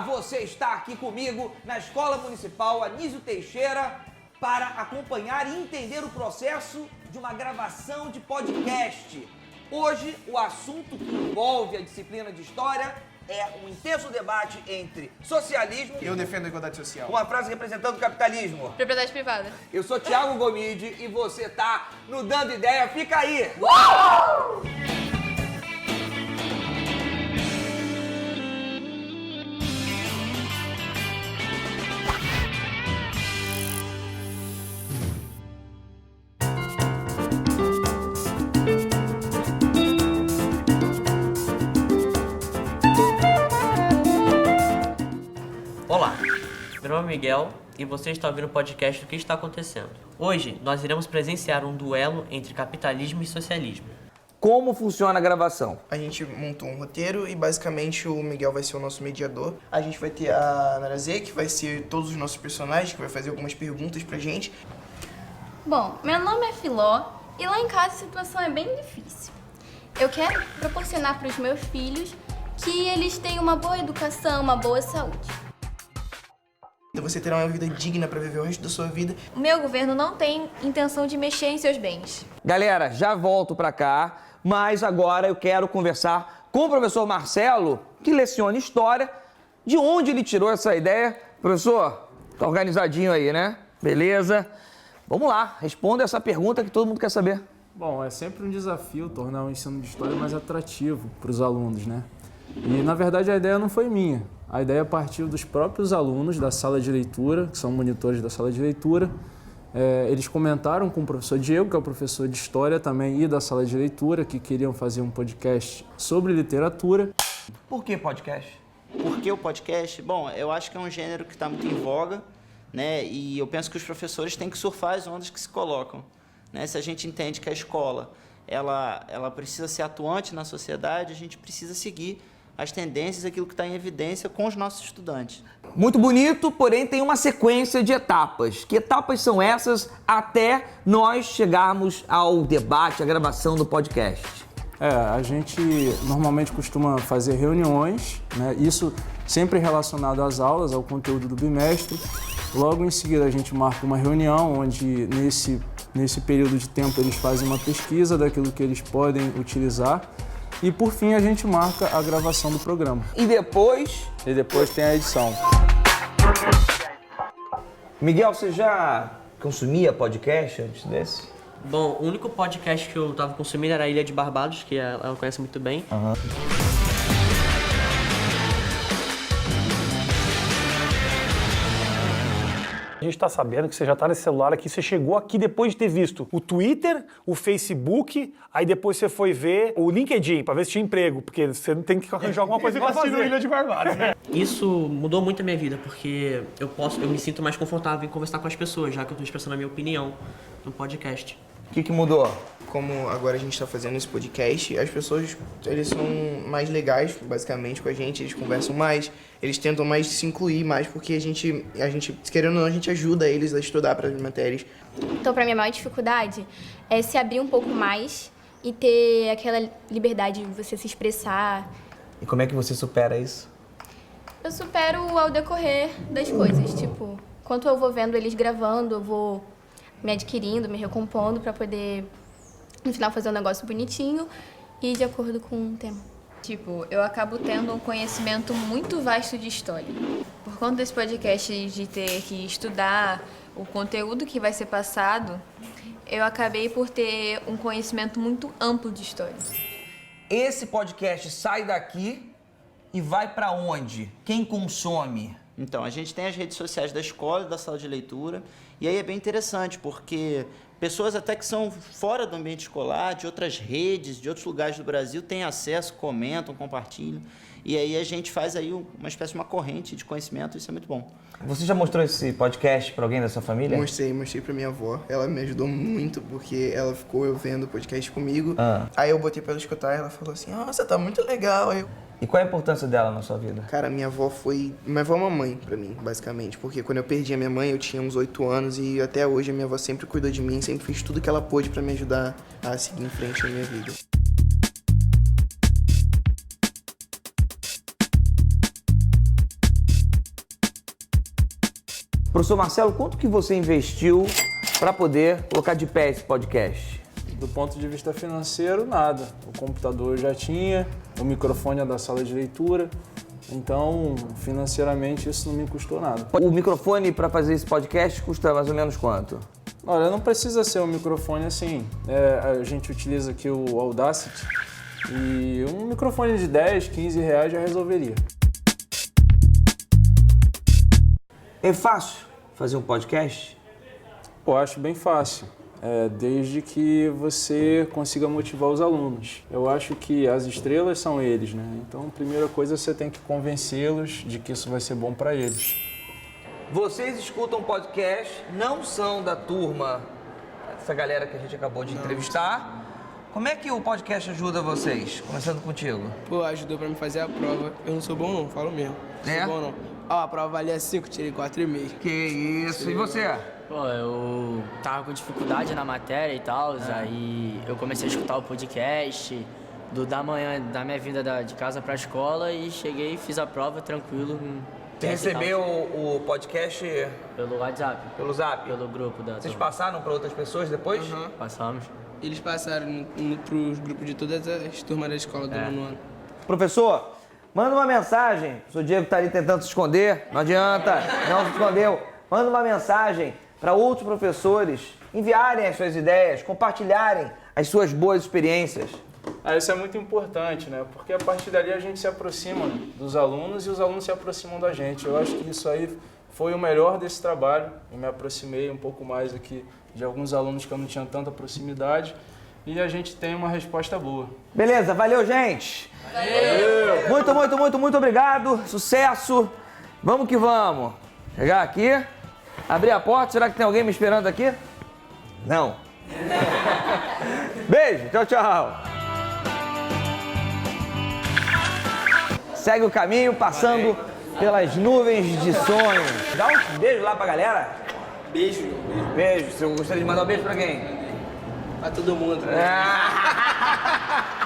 você está aqui comigo na Escola Municipal Anísio Teixeira para acompanhar e entender o processo de uma gravação de podcast. Hoje, o assunto que envolve a disciplina de História é um intenso debate entre socialismo... Eu defendo a igualdade social. Uma frase representando o capitalismo. Propriedade privada. Eu sou Thiago Gomide e você tá no Dando Ideia. Fica aí! Olá, meu nome é Miguel e você está ouvindo o podcast do que está acontecendo. Hoje nós iremos presenciar um duelo entre capitalismo e socialismo. Como funciona a gravação? A gente montou um roteiro e basicamente o Miguel vai ser o nosso mediador. A gente vai ter a Narazê, que vai ser todos os nossos personagens, que vai fazer algumas perguntas pra gente. Bom, meu nome é Filó e lá em casa a situação é bem difícil. Eu quero proporcionar para os meus filhos que eles tenham uma boa educação, uma boa saúde. Então você terá uma vida digna pra viver o resto da sua vida. O meu governo não tem intenção de mexer em seus bens. Galera, já volto pra cá, mas agora eu quero conversar com o professor Marcelo, que leciona História. De onde ele tirou essa ideia? Professor, tá organizadinho aí, né? Beleza? Vamos lá, responda essa pergunta que todo mundo quer saber. Bom, é sempre um desafio tornar o ensino de História mais atrativo para os alunos, né? E, na verdade, a ideia não foi minha. A ideia partiu dos próprios alunos da sala de leitura, que são monitores da sala de leitura. Eles comentaram com o professor Diego, que é o professor de História também, e da sala de leitura, que queriam fazer um podcast sobre literatura. Por que podcast? Por que o podcast? Bom, eu acho que é um gênero que está muito em voga, né? E eu penso que os professores têm que surfar as ondas que se colocam, né? Se a gente entende que a escola ela precisa ser atuante na sociedade, a gente precisa seguir as tendências, aquilo que está em evidência com os nossos estudantes. Muito bonito, porém tem uma sequência de etapas. Que etapas são essas até nós chegarmos ao debate, à gravação do podcast? A gente normalmente costuma fazer reuniões, né? Isso sempre relacionado às aulas, ao conteúdo do bimestre. Logo em seguida a gente marca uma reunião onde nesse período de tempo eles fazem uma pesquisa daquilo que eles podem utilizar. E por fim a gente marca a gravação do programa. E depois? E depois tem a edição. Miguel, você já consumia podcast antes desse? Bom, o único podcast que eu estava consumindo era a Ilha de Barbados, que ela conhece muito bem. A gente está sabendo que você já está nesse celular aqui, você chegou aqui depois de ter visto o Twitter, o Facebook, aí depois você foi ver o LinkedIn para ver se tinha emprego, porque você tem que arranjar alguma coisa para fazer. Ilha de Barbados, né? Isso mudou muito a minha vida, porque eu me sinto mais confortável em conversar com as pessoas, já que eu estou expressando a minha opinião no podcast. O que mudou? Como agora a gente está fazendo esse podcast, as pessoas, eles são mais legais, basicamente, com a gente, eles conversam mais, eles tentam mais se incluir mais, porque a gente, querendo ou não, a gente ajuda eles a estudar para as matérias. Então, para mim, a maior dificuldade é se abrir um pouco mais e ter aquela liberdade de você se expressar. E como é que você supera isso? Eu supero ao decorrer das coisas, tipo, enquanto eu vou vendo eles gravando, eu vou me adquirindo, me recompondo para poder, no final, fazer um negócio bonitinho e de acordo com o tema. Tipo, eu acabo tendo um conhecimento muito vasto de história. Por conta desse podcast de ter que estudar o conteúdo que vai ser passado, eu acabei por ter um conhecimento muito amplo de história. Esse podcast sai daqui e vai para onde? Quem consome? Então, a gente tem as redes sociais da escola, da sala de leitura, e aí é bem interessante, porque pessoas até que são fora do ambiente escolar, de outras redes, de outros lugares do Brasil, têm acesso, comentam, compartilham, e aí a gente faz aí uma espécie de uma corrente de conhecimento, isso é muito bom. Você já mostrou esse podcast para alguém da sua família? Mostrei pra minha avó, ela me ajudou muito, porque ela ficou vendo o podcast comigo, Ah. Aí eu botei pra ela escutar e ela falou assim, nossa, tá muito legal, aí eu... E qual é a importância dela na sua vida? Cara, minha avó é uma mãe pra mim, basicamente. Porque quando eu perdi a minha mãe, eu tinha uns 8 anos e até hoje a minha avó sempre cuidou de mim, sempre fez tudo que ela pôde pra me ajudar a seguir em frente na minha vida. Professor Marcelo, quanto que você investiu para poder colocar de pé esse podcast? Do ponto de vista financeiro, nada. O computador eu já tinha, o microfone é da sala de leitura, então financeiramente isso não me custou nada. O microfone para fazer esse podcast custa mais ou menos quanto? Olha, não precisa ser um microfone assim. A gente utiliza aqui o Audacity e um microfone de 10, 15 reais já resolveria. É fácil fazer um podcast? Eu acho bem fácil, desde que você consiga motivar os alunos. Eu acho que as estrelas são eles, né? Então, a primeira coisa, você tem que convencê-los de que isso vai ser bom para eles. Vocês escutam podcast, não são da turma, essa galera que a gente acabou de entrevistar. Como é que o podcast ajuda vocês? Começando contigo. Pô, ajudou pra me fazer a prova. Eu não sou bom não, falo mesmo. Não É? sou bom não. Ó, a prova valia 5, tirei 4,5. Que isso, e você? Pô, eu tava com dificuldade na matéria e tal, aí eu comecei a escutar o podcast da manhã, da minha vinda de casa pra escola e cheguei, fiz a prova tranquilo. Você recebeu o podcast Pelo WhatsApp, pelo Zap? pelo grupo da Vocês turma. passaram para outras pessoas depois? Passamos. Eles passaram pros grupos de todas as turmas da escola do nono ano. Professor, manda uma mensagem. O professor Diego tá ali tentando se esconder. Não adianta, não se escondeu. Manda uma mensagem para outros professores enviarem as suas ideias, compartilharem as suas boas experiências. Isso é muito importante, né? Porque a partir dali a gente se aproxima dos alunos e os alunos se aproximam da gente. Eu acho que isso aí foi o melhor desse trabalho. Eu me aproximei um pouco mais aqui de alguns alunos que eu não tinha tanta proximidade e a gente tem uma resposta boa. Beleza, valeu, gente. Valeu. Muito obrigado. Sucesso. Vamos que vamos. Chegar aqui, abrir a porta. Será que tem alguém me esperando aqui? Não. Beijo. Tchau, tchau. Segue o caminho, passando pelas nuvens de sonhos. Dá um beijo lá pra galera. Beijo. Beijo. Você gostaria de mandar um beijo pra quem? Pra todo mundo. Ah.